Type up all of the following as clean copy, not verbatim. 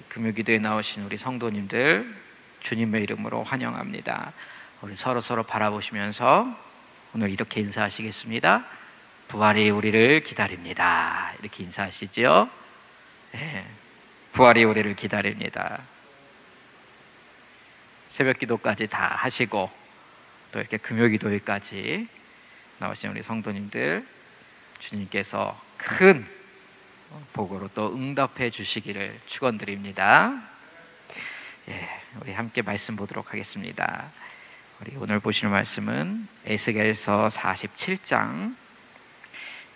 금요기도에 나오신 우리 성도님들 주님의 이름으로 환영합니다. 우리 서로 바라보시면서 오늘 이렇게 인사하시겠습니다. 부활이 우리를 기다립니다. 이렇게 인사하시죠? 네, 부활이 우리를 기다립니다. 새벽 기도까지 다 하시고 또 이렇게 금요기도회까지 나오신 우리 성도님들 주님께서 큰 복으로 또 응답해 주시기를 축원드립니다. 우리 함께 말씀 보도록 하겠습니다. 우리 오늘 보시는 말씀은 에스겔서 47장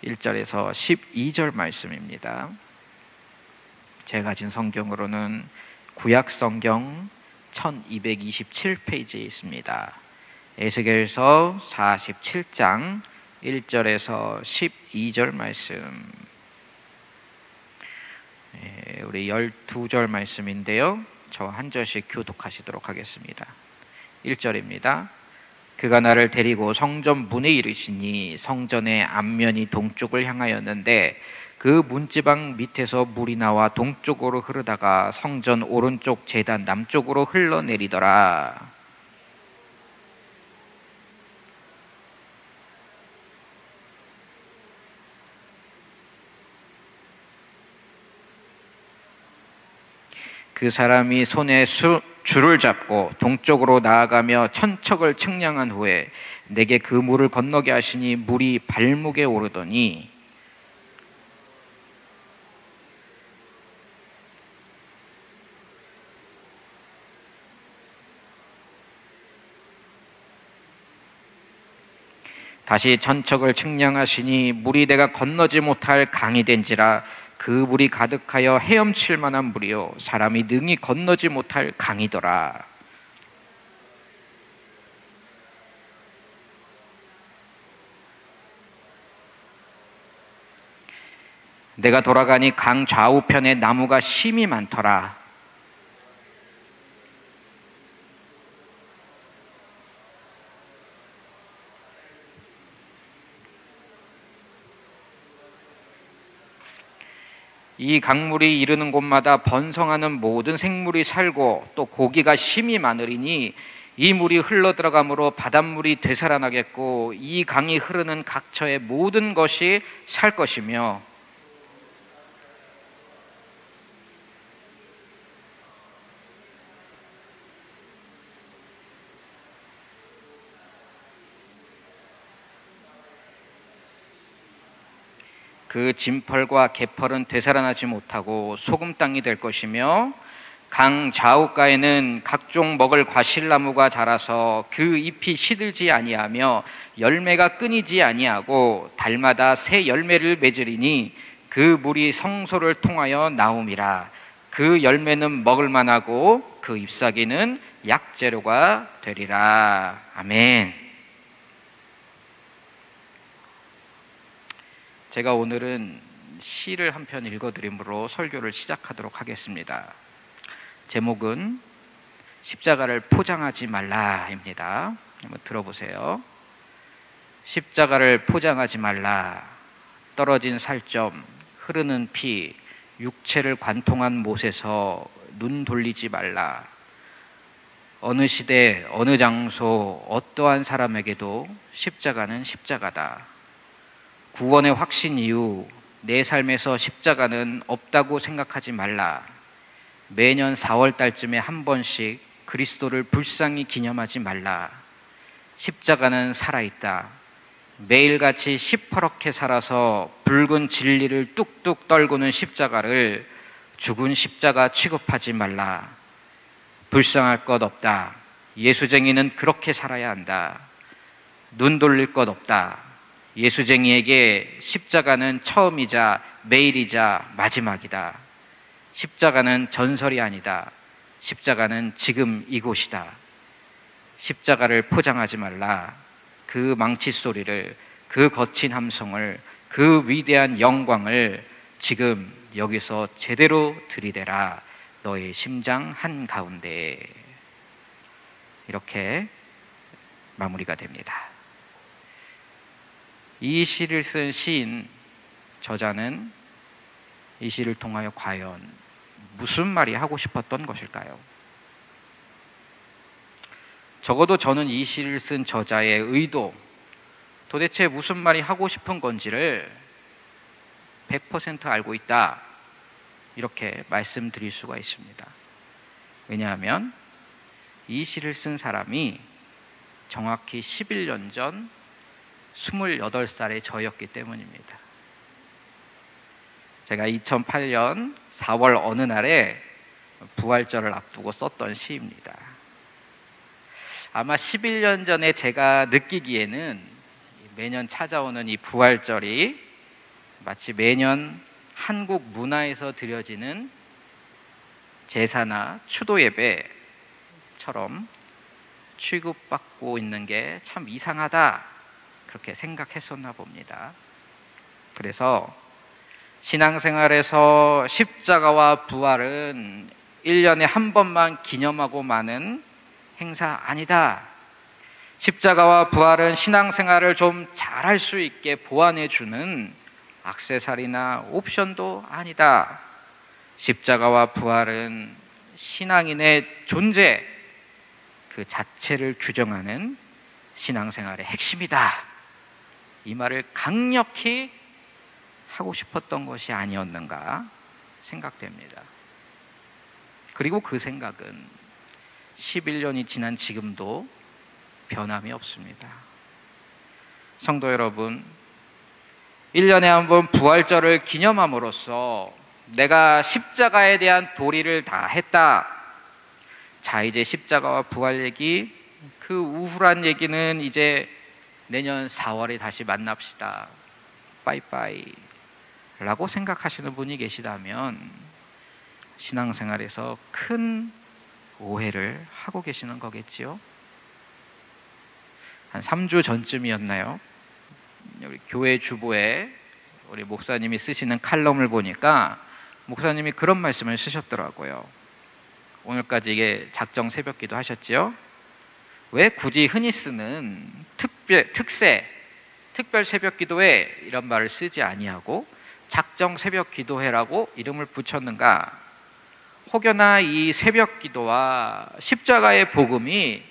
1절에서 12절 말씀입니다. 제가 가진 성경으로는 구약 성경 1227페이지에 있습니다. 에스겔서 47장 1절에서 12절 말씀. 우리 12절 말씀인데요, 저 한 절씩 교독하시도록 하겠습니다. 1절입니다. 그가 나를 데리고 성전 문에 이르시니 성전의 앞면이 동쪽을 향하였는데 그 문지방 밑에서 물이 나와 동쪽으로 흐르다가 성전 오른쪽 제단 남쪽으로 흘러내리더라. 그 사람이 손에 줄을 잡고 동쪽으로 나아가며 천척을 측량한 후에 내게 그 물을 건너게 하시니 물이 발목에 오르더니 다시 천척을 측량하시니 물이 내가 건너지 못할 강이 된지라 그 물이 가득하여 헤엄칠 만한 물이요 사람이 능히 건너지 못할 강이더라. 내가 돌아가니 강 좌우편에 나무가 심이 많더라. 이 강물이 이르는 곳마다 번성하는 모든 생물이 살고 또 고기가 심이 많으리니 이 물이 흘러들어가므로 바닷물이 되살아나겠고 이 강이 흐르는 각처의 모든 것이 살 것이며 그 진펄과 개펄은 되살아나지 못하고 소금 땅이 될 것이며 강 좌우가에는 각종 먹을 과실나무가 자라서 그 잎이 시들지 아니하며 열매가 끊이지 아니하고 달마다 새 열매를 맺으리니 그 물이 성소를 통하여 나옴이라. 그 열매는 먹을 만하고 그 잎사귀는 약재료가 되리라. 아멘. 제가 오늘은 시를 한 편 읽어드림으로 설교를 시작하도록 하겠습니다. 제목은 십자가를 포장하지 말라입니다. 한번 들어보세요. 십자가를 포장하지 말라. 떨어진 살점, 흐르는 피, 육체를 관통한 못에서 눈 돌리지 말라. 어느 시대, 어느 장소, 어떠한 사람에게도 십자가는 십자가다. 구원의 확신 이후 내 삶에서 십자가는 없다고 생각하지 말라. 매년 4월 달쯤에 한 번씩 그리스도를 불쌍히 기념하지 말라. 십자가는 살아있다. 매일같이 시퍼렇게 살아서 붉은 진리를 뚝뚝 떨구는 십자가를 죽은 십자가 취급하지 말라. 불쌍할 것 없다. 예수쟁이는 그렇게 살아야 한다. 눈 돌릴 것 없다. 예수쟁이에게 십자가는 처음이자 매일이자 마지막이다. 십자가는 전설이 아니다. 십자가는 지금 이곳이다. 십자가를 포장하지 말라. 그 망치 소리를, 그 거친 함성을, 그 그 위대한 영광을 지금 여기서 제대로 들이대라. 너의 심장 한가운데. 이렇게 마무리가 됩니다. 이 시를 쓴 시인 저자는 이 시를 통하여 과연 무슨 말이 하고 싶었던 것일까요? 적어도 저는 이 시를 쓴 저자의 의도, 도대체 무슨 말이 하고 싶은 건지를 100% 알고 있다, 이렇게 말씀드릴 수가 있습니다. 왜냐하면 이 시를 쓴 사람이 정확히 11년 전 28살의 저였기 때문입니다. 제가 2008년 4월 어느 날에 부활절을 앞두고 썼던 시입니다. 아마 11년 전에 제가 느끼기에는 매년 찾아오는 이 부활절이 마치 매년 한국 문화에서 드려지는 제사나 추도 예배처럼 취급받고 있는 게 참 이상하다, 그렇게 생각했었나 봅니다. 그래서 신앙생활에서 십자가와 부활은 1년에 한 번만 기념하고 마는 행사 아니다. 십자가와 부활은 신앙생활을 좀 잘할 수 있게 보완해주는 액세서리나 옵션도 아니다. 십자가와 부활은 신앙인의 존재 그 자체를 규정하는 신앙생활의 핵심이다. 이 말을 강력히 하고 싶었던 것이 아니었는가 생각됩니다. 그리고 그 생각은 11년이 지난 지금도 변함이 없습니다. 성도 여러분, 1년에 한 번 부활절을 기념함으로써 내가 십자가에 대한 도리를 다 했다. 자, 이제 십자가와 부활 얘기, 그 우울한 얘기는 이제 내년 4월에 다시 만납시다. 빠이빠이 라고 생각하시는 분이 계시다면 신앙생활에서 큰 오해를 하고 계시는 거겠지요. 한 3주 전쯤이었나요? 우리 교회 주보에 우리 목사님이 쓰시는 칼럼을 보니까 목사님이 그런 말씀을 쓰셨더라고요. 오늘까지 이게 작정 새벽기도 하셨지요? 왜 굳이 흔히 쓰는 특별 새벽기도회 이런 말을 쓰지 아니하고 작정 새벽기도회라고 이름을 붙였는가? 혹여나 이 새벽기도와 십자가의 복음이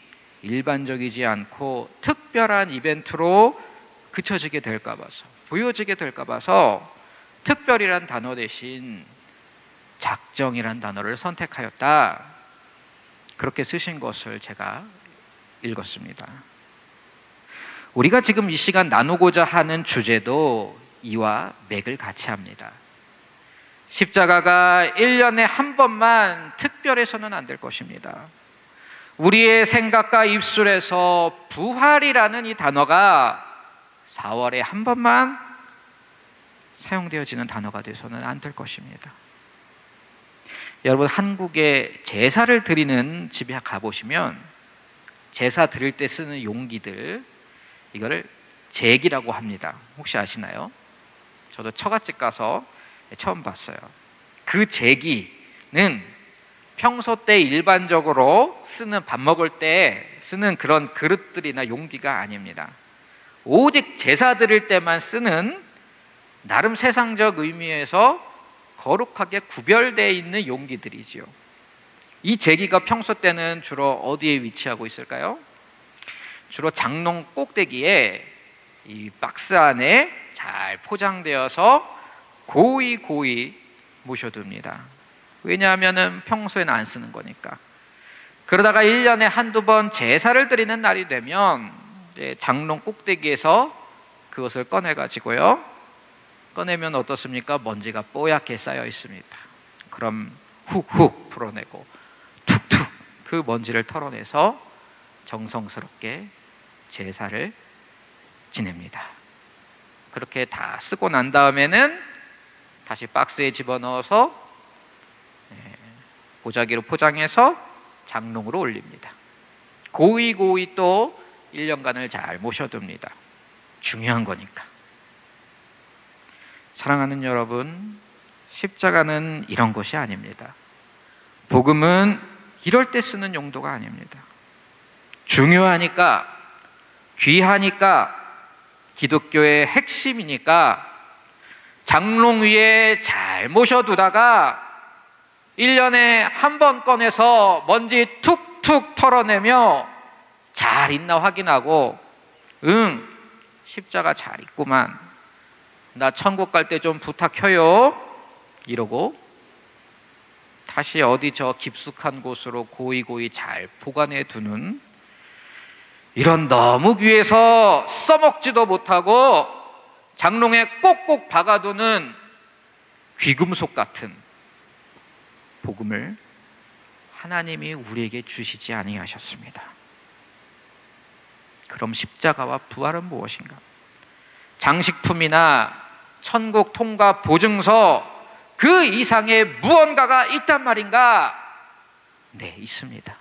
일반적이지 않고 특별한 이벤트로 그쳐지게 될까 봐서, 보여지게 될까 봐서 특별이란 단어 대신 작정이란 단어를 선택하였다, 그렇게 쓰신 것을 제가 읽었습니다. 우리가 지금 이 시간 나누고자 하는 주제도 이와 맥을 같이 합니다. 십자가가 1년에 한 번만 특별해서는 안 될 것입니다. 우리의 생각과 입술에서 부활이라는 이 단어가 4월에 한 번만 사용되어지는 단어가 돼서는 안 될 것입니다. 여러분, 한국에 제사를 드리는 집에 가보시면 제사 드릴 때 쓰는 용기들, 이거를 제기라고 합니다. 혹시 아시나요? 저도 처갓집 가서 처음 봤어요. 그 제기는 평소 때 일반적으로 쓰는, 밥 먹을 때 쓰는 그런 그릇들이나 용기가 아닙니다. 오직 제사 드릴 때만 쓰는 나름 세상적 의미에서 거룩하게 구별되어 있는 용기들이지요. 이 제기가 평소 때는 주로 어디에 위치하고 있을까요? 주로 장롱 꼭대기에 이 박스 안에 잘 포장되어서 고이 모셔둡니다. 왜냐하면 평소에는 안 쓰는 거니까. 그러다가 1년에 한두 번 제사를 드리는 날이 되면 이제 장롱 꼭대기에서 그것을 꺼내가지고요, 꺼내면 어떻습니까? 먼지가 뽀얗게 쌓여 있습니다. 그럼 훅훅 풀어내고 툭툭 그 먼지를 털어내서 정성스럽게 제사를 지냅니다. 그렇게 다 쓰고 난 다음에는 다시 박스에 집어넣어서 보자기로 포장해서 장롱으로 올립니다. 고이 또 1년간을 잘 모셔둡니다. 중요한 거니까. 사랑하는 여러분, 십자가는 이런 것이 아닙니다. 복음은 이럴 때 쓰는 용도가 아닙니다. 중요하니까, 귀하니까, 기독교의 핵심이니까 장롱 위에 잘 모셔두다가 1년에 한 번 꺼내서 먼지 툭툭 털어내며 잘 있나 확인하고, 응, 십자가 잘 있구만, 나 천국 갈 때 좀 부탁해요, 이러고 다시 어디 저 깊숙한 곳으로 고이고이 잘 보관해 두는 이런 너무 귀해서 써먹지도 못하고 장롱에 꼭꼭 박아두는 귀금속 같은 복음을 하나님이 우리에게 주시지 아니하셨습니다. 그럼 십자가와 부활은 무엇인가? 장식품이나 천국 통과 보증서 그 이상의 무언가가 있단 말인가? 네, 있습니다.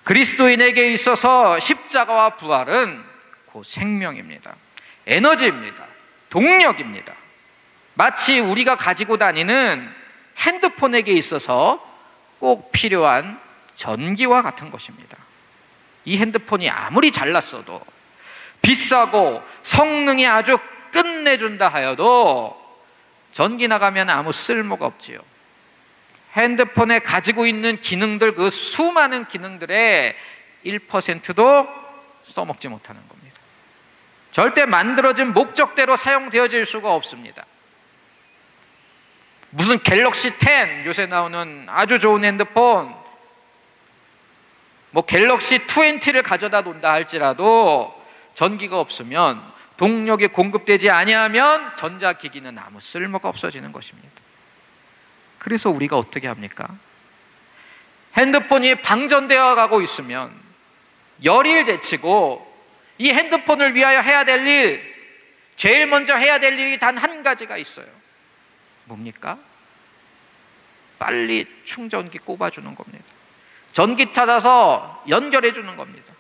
그리스도인에게 있어서 십자가와 부활은 곧 생명입니다. 에너지입니다. 동력입니다. 마치 우리가 가지고 다니는 핸드폰에게 있어서 꼭 필요한 전기와 같은 것입니다. 이 핸드폰이 아무리 잘났어도, 비싸고 성능이 아주 끝내준다 하여도 전기 나가면 아무 쓸모가 없지요. 핸드폰에 가지고 있는 기능들, 그 수많은 기능들의 1%도 써먹지 못하는 겁니다. 절대 만들어진 목적대로 사용되어질 수가 없습니다. 무슨 갤럭시 10, 요새 나오는 아주 좋은 핸드폰, 뭐 갤럭시 20를 가져다 놓는다 할지라도 전기가 없으면, 동력이 공급되지 아니하면 전자기기는 아무 쓸모가 없어지는 것입니다. 그래서 우리가 어떻게 합니까? 핸드폰이 방전되어 가고 있으면 열의를 제치고 이 핸드폰을 위하여 해야 될 일, 제일 먼저 해야 될 일이 단 한 가지가 있어요. 뭡니까? 빨리 충전기 꼽아주는 겁니다. 전기 찾아서 연결해 주는 겁니다.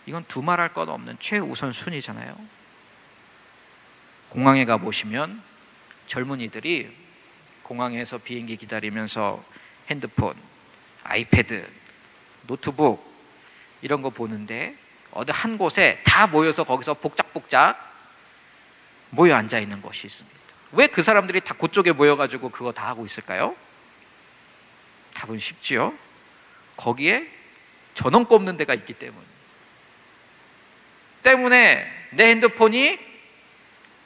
이건 두말할 것 없는 최우선 순위잖아요. 공항에 가보시면 젊은이들이 공항에서 비행기 기다리면서 핸드폰, 아이패드, 노트북 이런 거 보는데 어디 한 곳에 다 모여서 거기서 복작복작 모여 앉아 있는 것이 있습니다. 왜 그 사람들이 다 그쪽에 모여가지고 그거 다 하고 있을까요? 답은 쉽지요. 거기에 전원 꼽는 데가 있기 때문에 내 핸드폰이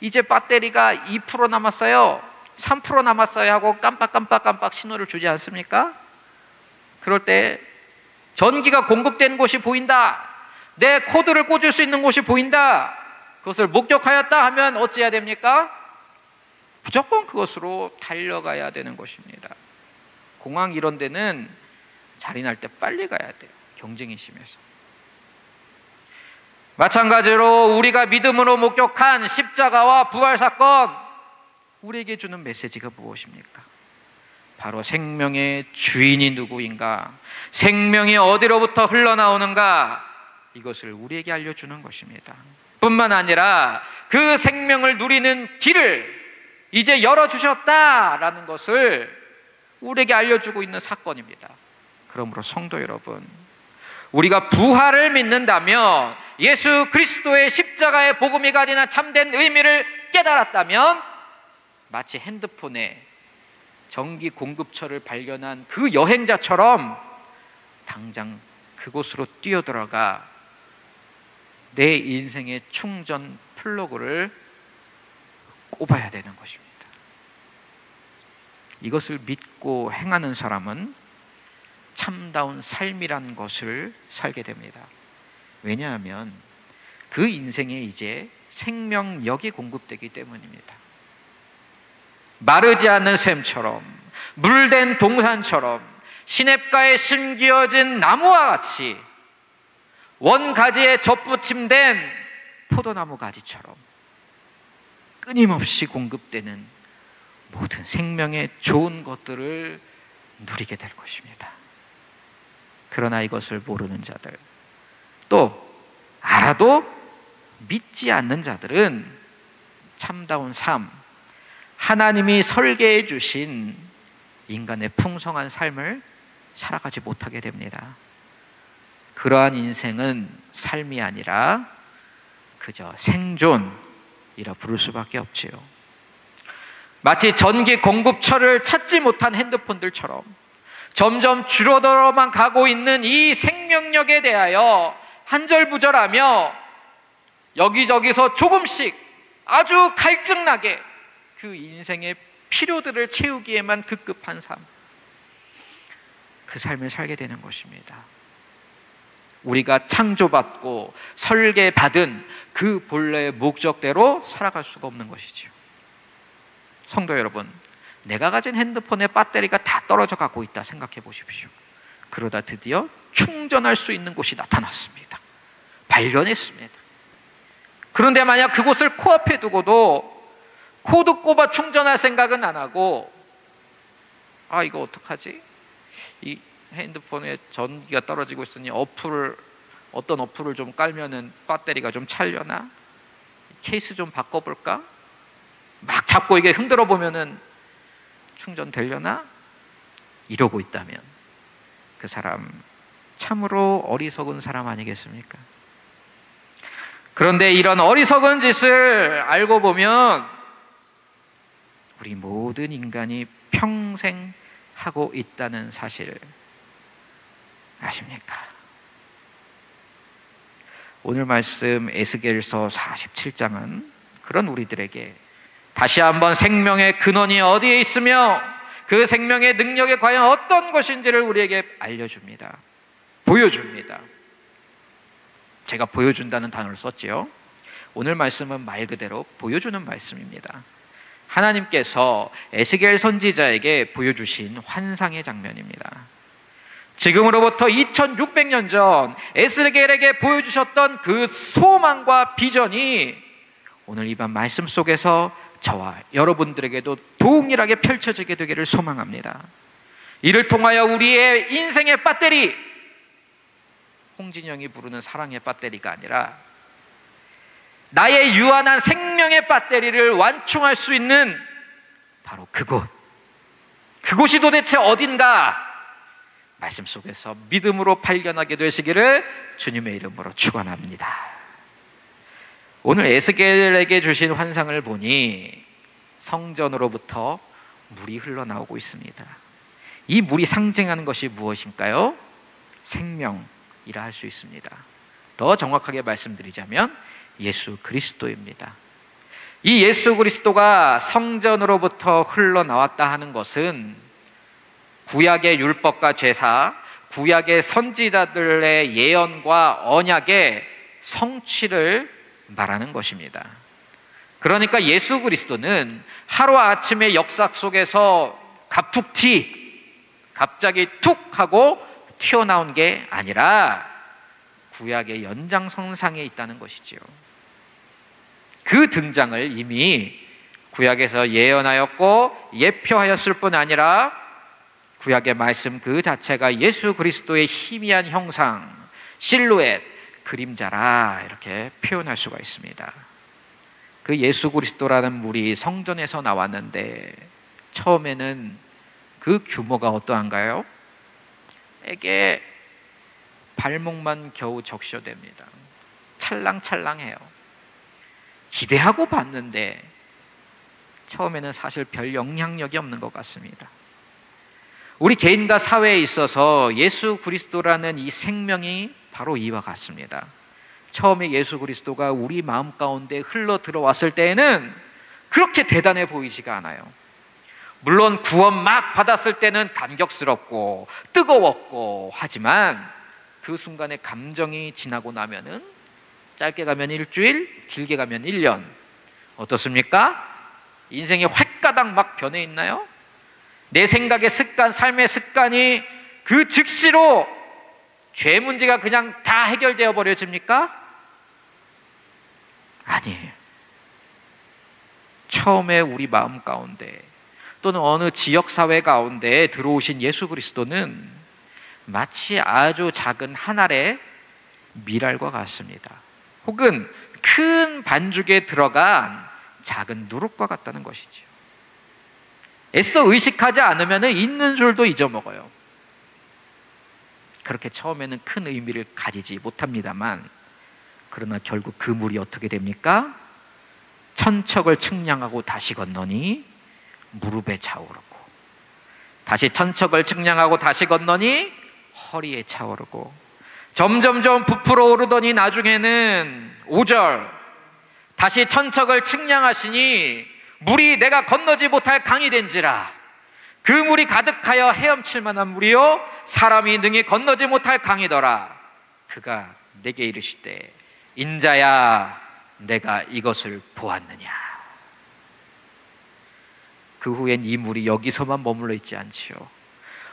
이제 배터리가 2% 남았어요, 3% 남았어요 하고 깜빡 신호를 주지 않습니까? 그럴 때 전기가 공급된 곳이 보인다, 내 코드를 꽂을 수 있는 곳이 보인다, 그것을 목격하였다 하면 어찌해야 됩니까? 무조건 그것으로 달려가야 되는 것입니다. 공항 이런 데는 자리 날 때 빨리 가야 돼요. 경쟁이 심해서. 마찬가지로 우리가 믿음으로 목격한 십자가와 부활 사건, 우리에게 주는 메시지가 무엇입니까? 바로 생명의 주인이 누구인가, 생명이 어디로부터 흘러나오는가, 이것을 우리에게 알려주는 것입니다. 뿐만 아니라 그 생명을 누리는 길을 이제 열어주셨다라는 것을 우리에게 알려주고 있는 사건입니다. 그러므로 성도 여러분, 우리가 부활을 믿는다면, 예수 그리스도의 십자가의 복음이 가지는 참된 의미를 깨달았다면, 마치 핸드폰에 전기 공급처를 발견한 그 여행자처럼 당장 그곳으로 뛰어들어가 내 인생의 충전 플러그를 꼽아야 되는 것입니다. 이것을 믿고 행하는 사람은 참다운 삶이란 것을 살게 됩니다. 왜냐하면 그 인생에 이제 생명력이 공급되기 때문입니다. 마르지 않는 샘처럼, 물된 동산처럼, 시냇가에 심기어진 나무와 같이, 원가지에 접붙임된 포도나무 가지처럼 끊임없이 공급되는 모든 생명의 좋은 것들을 누리게 될 것입니다. 그러나 이것을 모르는 자들, 또 알아도 믿지 않는 자들은 참다운 삶, 하나님이 설계해 주신 인간의 풍성한 삶을 살아가지 못하게 됩니다. 그러한 인생은 삶이 아니라 그저 생존이라 부를 수밖에 없지요. 마치 전기 공급처를 찾지 못한 핸드폰들처럼 점점 줄어들어만 가고 있는 이 생명력에 대하여 한절부절하며 여기저기서 조금씩 아주 갈증나게 그 인생의 필요들을 채우기에만 급급한 삶, 그 삶을 살게 되는 것입니다. 우리가 창조받고 설계받은 그 본래의 목적대로 살아갈 수가 없는 것이죠. 성도 여러분, 내가 가진 핸드폰의 배터리가 다 떨어져 가고 있다 생각해 보십시오. 그러다 드디어 충전할 수 있는 곳이 나타났습니다. 발견했습니다. 그런데 만약 그곳을 코앞에 두고도 코드 꼽아 충전할 생각은 안 하고, 이거 어떡하지? 이 핸드폰에 전기가 떨어지고 있으니 어떤 어플을 좀 깔면은 배터리가 좀 찰려나? 케이스 좀 바꿔볼까? 막 잡고 이게 흔들어 보면은 충전되려나? 이러고 있다면 그 사람 참으로 어리석은 사람 아니겠습니까? 그런데 이런 어리석은 짓을 알고 보면 우리 모든 인간이 평생 하고 있다는 사실 아십니까? 오늘 말씀 에스겔서 47장은 그런 우리들에게 다시 한번 생명의 근원이 어디에 있으며 그 생명의 능력이 과연 어떤 것인지를 우리에게 알려줍니다. 보여줍니다. 제가 보여준다는 단어를 썼지요. 오늘 말씀은 말 그대로 보여주는 말씀입니다. 하나님께서 에스겔 선지자에게 보여주신 환상의 장면입니다. 지금으로부터 2600년 전 에스겔에게 보여주셨던 그 소망과 비전이 오늘 이 밤 말씀 속에서 저와 여러분들에게도 동일하게 펼쳐지게 되기를 소망합니다. 이를 통하여 우리의 인생의 배터리, 홍진영이 부르는 사랑의 배터리가 아니라 나의 유한한 생명의 배터리를 완충할 수 있는 바로 그곳이 도대체 어딘가 말씀 속에서 믿음으로 발견하게 되시기를 주님의 이름으로 축원합니다. 오늘 에스겔에게 주신 환상을 보니 성전으로부터 물이 흘러나오고 있습니다. 이 물이 상징하는 것이 무엇일까요? 생명이라 할 수 있습니다. 더 정확하게 말씀드리자면 예수 그리스도입니다. 이 예수 그리스도가 성전으로부터 흘러나왔다 하는 것은 구약의 율법과 제사, 구약의 선지자들의 예언과 언약의 성취를 말하는 것입니다. 그러니까 예수 그리스도는 하루아침의 역사 속에서 갑자기 툭 하고 튀어나온 게 아니라 구약의 연장선상에 있다는 것이지요. 그 등장을 이미 구약에서 예언하였고 예표하였을 뿐 아니라 구약의 말씀 그 자체가 예수 그리스도의 희미한 형상, 실루엣, 그림자라 이렇게 표현할 수가 있습니다. 그 예수 그리스도라는 물이 성전에서 나왔는데 처음에는 그 규모가 어떠한가요? 에게 발목만 겨우 적셔댑니다. 찰랑찰랑해요. 기대하고 봤는데 처음에는 사실 별 영향력이 없는 것 같습니다. 우리 개인과 사회에 있어서 예수 그리스도라는 이 생명이 바로 이와 같습니다. 처음에 예수 그리스도가 우리 마음 가운데 흘러 들어왔을 때에는 그렇게 대단해 보이지가 않아요. 물론 구원 막 받았을 때는 감격스럽고 뜨거웠고 하지만 그 순간의 감정이 지나고 나면은 짧게 가면 일주일, 길게 가면 1년. 어떻습니까? 인생이 획가닥 막 변해 있나요? 내 생각의 습관, 삶의 습관이 그 즉시로 죄 문제가 그냥 다 해결되어 버려집니까? 아니에요. 처음에 우리 마음 가운데 또는 어느 지역사회 가운데 들어오신 예수 그리스도는 마치 아주 작은 한 알의 밀알과 같습니다. 혹은 큰 반죽에 들어간 작은 누룩과 같다는 것이죠. 애써 의식하지 않으면 있는 줄도 잊어먹어요. 그렇게 처음에는 큰 의미를 가지지 못합니다만, 그러나 결국 그 물이 어떻게 됩니까? 천척을 측량하고 다시 건너니 무릎에 차오르고, 다시 천척을 측량하고 다시 건너니 허리에 차오르고, 점점점 부풀어 오르더니 나중에는 5절, 다시 천척을 측량하시니 물이 내가 건너지 못할 강이 된지라. 그 물이 가득하여 헤엄칠 만한 물이요 사람이 능히 건너지 못할 강이더라. 그가 내게 이르시되 인자야 내가 이것을 보았느냐. 그 후엔 이 물이 여기서만 머물러 있지 않지요.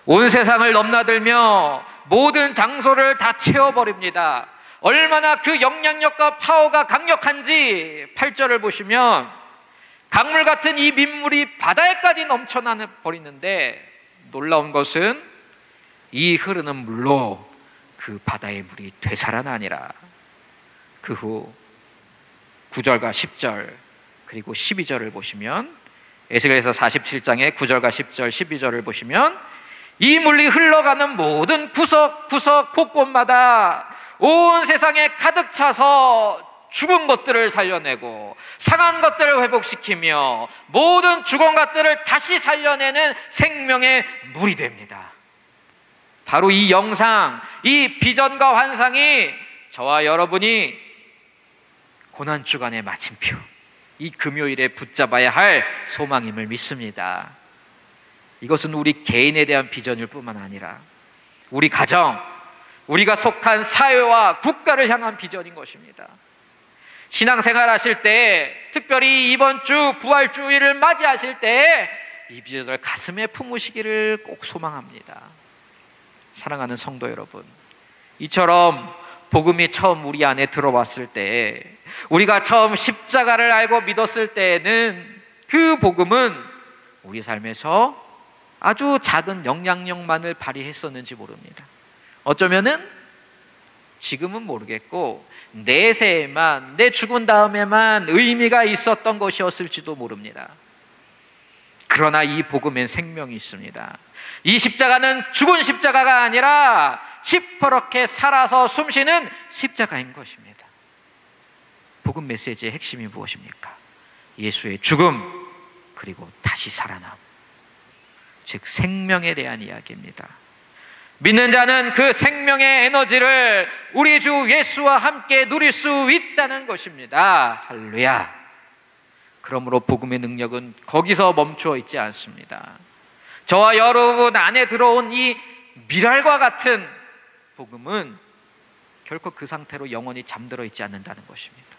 온 세상을 넘나들며 모든 장소를 다 채워버립니다. 얼마나 그 영향력과 파워가 강력한지 8절을 보시면 강물 같은 이 민물이 바다에까지 넘쳐나 버리는데, 놀라운 것은 이 흐르는 물로 그 바다의 물이 되살아나니라. 그 후 9절과 10절 그리고 12절을 보시면, 에스겔서 47장의 9절과 10절 12절을 보시면 이 물이 흘러가는 모든 구석구석 곳곳마다 온 세상에 가득 차서 죽은 것들을 살려내고 상한 것들을 회복시키며 모든 죽은 것들을 다시 살려내는 생명의 물이 됩니다. 바로 이 영상, 이 비전과 환상이 저와 여러분이 고난주간의 마침표, 이 금요일에 붙잡아야 할 소망임을 믿습니다. 이것은 우리 개인에 대한 비전일 뿐만 아니라 우리 가정, 우리가 속한 사회와 국가를 향한 비전인 것입니다. 신앙생활 하실 때, 특별히 이번 주 부활주일을 맞이하실 때 이 비전을 가슴에 품으시기를 꼭 소망합니다. 사랑하는 성도 여러분, 이처럼 복음이 처음 우리 안에 들어왔을 때, 우리가 처음 십자가를 알고 믿었을 때에는 그 복음은 우리 삶에서 아주 작은 영향력만을 발휘했었는지 모릅니다. 어쩌면은 지금은 모르겠고 내세에만, 내 죽은 다음에만 의미가 있었던 것이었을지도 모릅니다. 그러나 이 복음엔 생명이 있습니다. 이 십자가는 죽은 십자가가 아니라 시퍼렇게 살아서 숨쉬는 십자가인 것입니다. 복음 메시지의 핵심이 무엇입니까? 예수의 죽음 그리고 다시 살아남, 즉 생명에 대한 이야기입니다. 믿는 자는 그 생명의 에너지를 우리 주 예수와 함께 누릴 수 있다는 것입니다. 할렐루야. 그러므로 복음의 능력은 거기서 멈추어 있지 않습니다. 저와 여러분 안에 들어온 이 미랄과 같은 복음은 결코 그 상태로 영원히 잠들어 있지 않는다는 것입니다.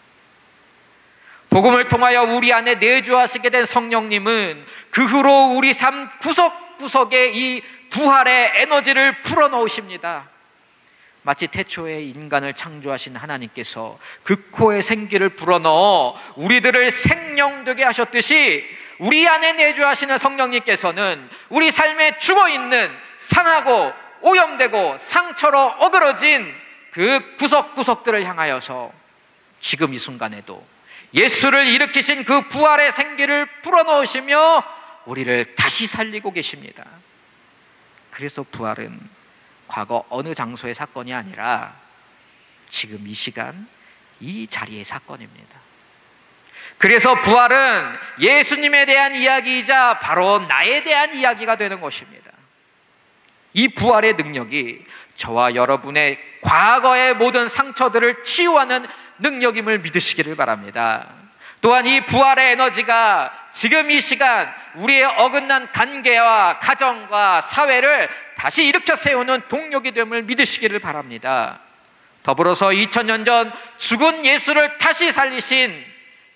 복음을 통하여 우리 안에 내주하시게 된 성령님은 그 후로 우리 삶 구석구석에 이 부활의 에너지를 풀어넣으십니다. 마치 태초에 인간을 창조하신 하나님께서 그 코에 생기를 불어넣어 우리들을 생명되게 하셨듯이, 우리 안에 내주하시는 성령님께서는 우리 삶에 죽어있는 상하고 오염되고 상처로 어그러진 그 구석구석들을 향하여서 지금 이 순간에도 예수를 일으키신 그 부활의 생기를 불어넣으시며 우리를 다시 살리고 계십니다. 그래서 부활은 과거 어느 장소의 사건이 아니라 지금 이 시간 이 자리의 사건입니다. 그래서 부활은 예수님에 대한 이야기이자 바로 나에 대한 이야기가 되는 것입니다. 이 부활의 능력이 저와 여러분의 과거의 모든 상처들을 치유하는 능력임을 믿으시기를 바랍니다. 또한 이 부활의 에너지가 지금 이 시간 우리의 어긋난 관계와 가정과 사회를 다시 일으켜 세우는 동력이 됨을 믿으시기를 바랍니다. 더불어서 2000년 전 죽은 예수를 다시 살리신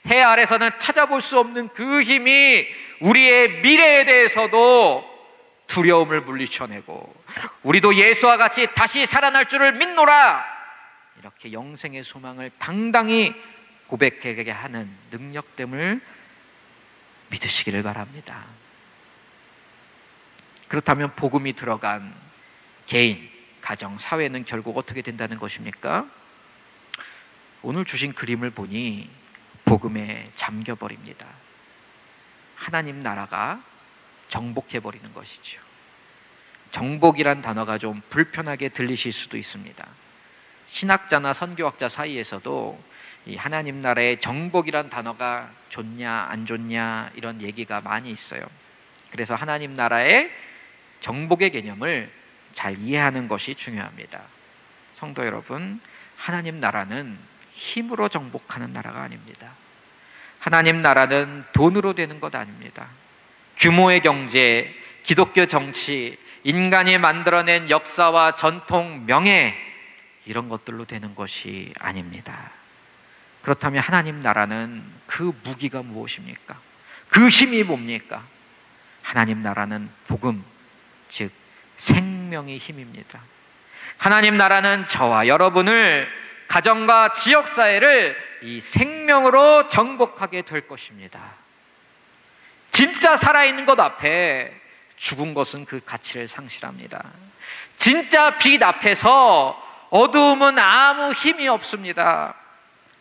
해 아래서는 찾아볼 수 없는 그 힘이 우리의 미래에 대해서도 두려움을 물리쳐내고 우리도 예수와 같이 다시 살아날 줄을 믿노라, 이렇게 영생의 소망을 당당히 고백하게 하는 능력됨을 믿으시기를 바랍니다. 그렇다면 복음이 들어간 개인, 가정, 사회는 결국 어떻게 된다는 것입니까? 오늘 주신 그림을 보니 복음에 잠겨버립니다. 하나님 나라가 정복해버리는 것이죠. 정복이란 단어가 좀 불편하게 들리실 수도 있습니다. 신학자나 선교학자 사이에서도 이 하나님 나라의 정복이란 단어가 좋냐 안 좋냐 이런 얘기가 많이 있어요. 그래서 하나님 나라의 정복의 개념을 잘 이해하는 것이 중요합니다. 성도 여러분, 하나님 나라는 힘으로 정복하는 나라가 아닙니다. 하나님 나라는 돈으로 되는 것 아닙니다. 규모의 경제, 기독교 정치, 인간이 만들어낸 역사와 전통, 명예, 이런 것들로 되는 것이 아닙니다. 그렇다면 하나님 나라는 그 무기가 무엇입니까? 그 힘이 뭡니까? 하나님 나라는 복음, 즉 생명의 힘입니다. 하나님 나라는 저와 여러분을, 가정과 지역사회를 이 생명으로 정복하게 될 것입니다. 진짜 살아있는 것 앞에 죽은 것은 그 가치를 상실합니다. 진짜 빛 앞에서 어두움은 아무 힘이 없습니다.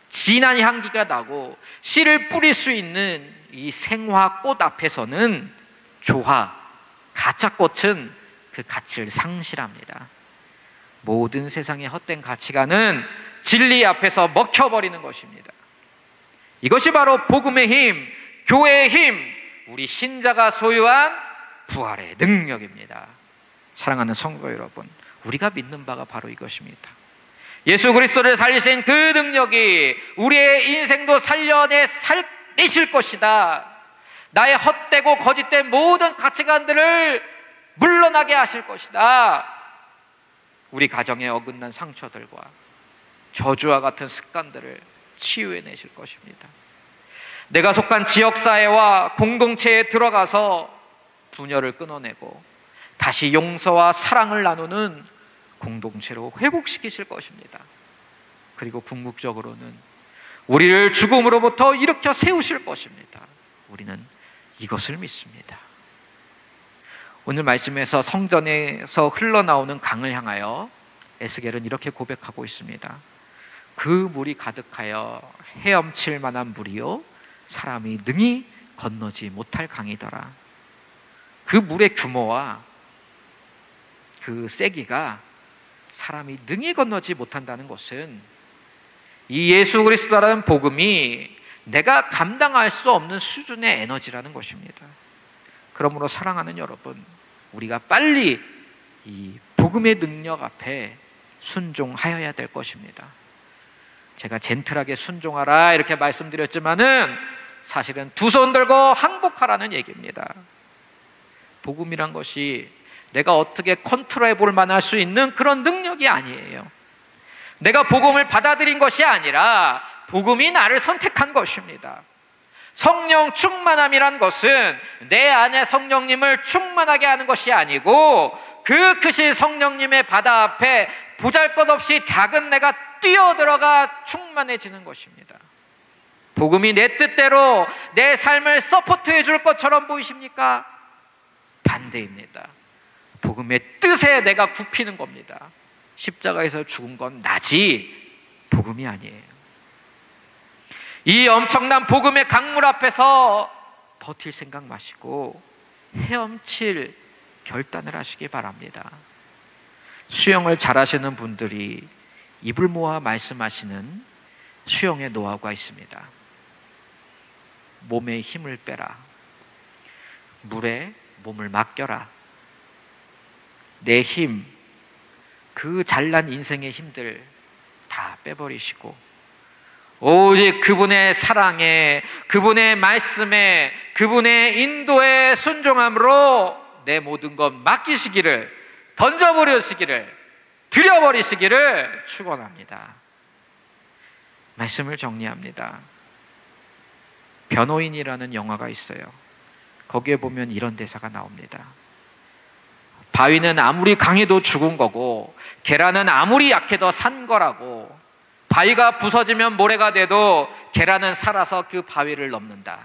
진한 향기가 나고 씨를 뿌릴 수 있는 이 생화 꽃 앞에서는 조화, 가짜 꽃은 그 가치를 상실합니다. 모든 세상의 헛된 가치관은 진리 앞에서 먹혀버리는 것입니다. 이것이 바로 복음의 힘, 교회의 힘, 우리 신자가 소유한 부활의 능력입니다. 사랑하는 성도 여러분, 우리가 믿는 바가 바로 이것입니다. 예수 그리스도를 살리신 그 능력이 우리의 인생도 살려내실 것이다. 나의 헛되고 거짓된 모든 가치관들을 물러나게 하실 것이다. 우리 가정에 어긋난 상처들과 저주와 같은 습관들을 치유해내실 것입니다. 내가 속한 지역사회와 공동체에 들어가서 분열을 끊어내고 다시 용서와 사랑을 나누는 공동체로 회복시키실 것입니다. 그리고 궁극적으로는 우리를 죽음으로부터 일으켜 세우실 것입니다. 우리는 이것을 믿습니다. 오늘 말씀에서 성전에서 흘러나오는 강을 향하여 에스겔은 이렇게 고백하고 있습니다. 그 물이 가득하여 헤엄칠 만한 물이요 사람이 능히 건너지 못할 강이더라. 그 물의 규모와 그 세기가 사람이 능히 건너지 못한다는 것은 이 예수 그리스도라는 복음이 내가 감당할 수 없는 수준의 에너지라는 것입니다. 그러므로 사랑하는 여러분, 우리가 빨리 이 복음의 능력 앞에 순종하여야 될 것입니다. 제가 젠틀하게 순종하라 이렇게 말씀드렸지만은 사실은 두 손 들고 항복하라는 얘기입니다. 복음이란 것이 내가 어떻게 컨트롤해 볼 만할 수 있는 그런 능력이 아니에요. 내가 복음을 받아들인 것이 아니라 복음이 나를 선택한 것입니다. 성령 충만함이란 것은 내 안에 성령님을 충만하게 하는 것이 아니고 그 크신 성령님의 바다 앞에 보잘것없이 작은 내가 뛰어들어가 충만해지는 것입니다. 복음이 내 뜻대로 내 삶을 서포트해 줄 것처럼 보이십니까? 반대입니다. 복음의 뜻에 내가 굽히는 겁니다. 십자가에서 죽은 건 나지 복음이 아니에요. 이 엄청난 복음의 강물 앞에서 버틸 생각 마시고 헤엄칠 결단을 하시기 바랍니다. 수영을 잘하시는 분들이 입을 모아 말씀하시는 수영의 노하우가 있습니다. 몸에 힘을 빼라. 물에 몸을 맡겨라. 내 힘, 그 잘난 인생의 힘들 다 빼버리시고 오직 그분의 사랑에, 그분의 말씀에, 그분의 인도에 순종함으로 내 모든 것 맡기시기를, 던져버리시기를, 들여버리시기를 축원합니다. 말씀을 정리합니다. 변호인이라는 영화가 있어요. 거기에 보면 이런 대사가 나옵니다. 바위는 아무리 강해도 죽은 거고 계란은 아무리 약해도 산 거라고. 바위가 부서지면 모래가 돼도 계란은 살아서 그 바위를 넘는다.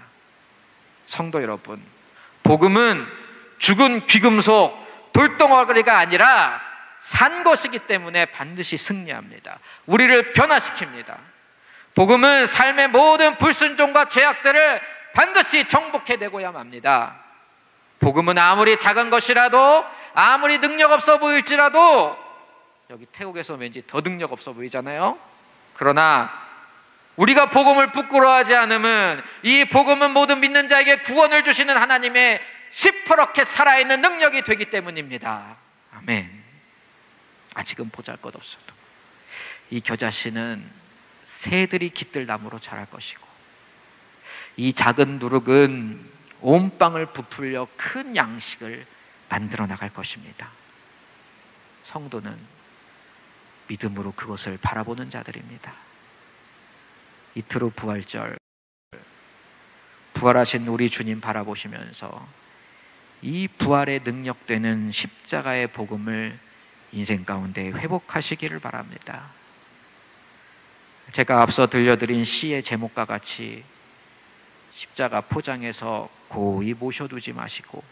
성도 여러분, 복음은 죽은 귀금속, 돌덩어리가 아니라 산 것이기 때문에 반드시 승리합니다. 우리를 변화시킵니다. 복음은 삶의 모든 불순종과 죄악들을 반드시 정복해내고야 맙니다. 복음은 아무리 작은 것이라도, 아무리 능력 없어 보일지라도, 여기 태국에서 왠지 더 능력 없어 보이잖아요. 그러나 우리가 복음을 부끄러워하지 않으면 이 복음은 모든 믿는 자에게 구원을 주시는 하나님의 시퍼렇게 살아있는 능력이 되기 때문입니다. 아멘. 아직은 보잘것없어도 이 겨자씨는 새들이 깃들나무로 자랄 것이고, 이 작은 누룩은 온 빵을 부풀려 큰 양식을 만들어 나갈 것입니다. 성도는 믿음으로 그것을 바라보는 자들입니다. 이틀 후 부활절, 부활하신 우리 주님 바라보시면서 이 부활의 능력되는 십자가의 복음을 인생 가운데 회복하시기를 바랍니다. 제가 앞서 들려드린 시의 제목과 같이 십자가 포장해서 고이 모셔두지 마시고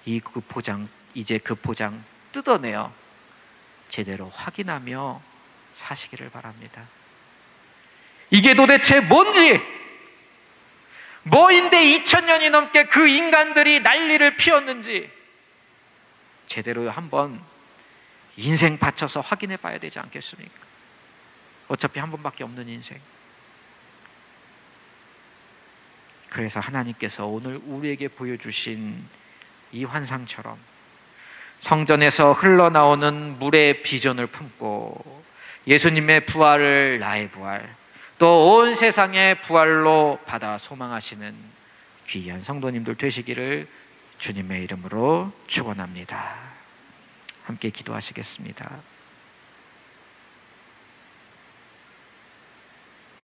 이제 그 포장 뜯어내어 제대로 확인하며 사시기를 바랍니다. 이게 도대체 뭔지, 뭐인데 2000년이 넘게 그 인간들이 난리를 피웠는지 제대로 한번 인생 바쳐서 확인해 봐야 되지 않겠습니까? 어차피 한 번밖에 없는 인생. 그래서 하나님께서 오늘 우리에게 보여주신 이 환상처럼 성전에서 흘러나오는 물의 비전을 품고 예수님의 부활을 나의 부활, 또 온 세상의 부활로 받아 소망하시는 귀한 성도님들 되시기를 주님의 이름으로 축원합니다. 함께 기도하시겠습니다.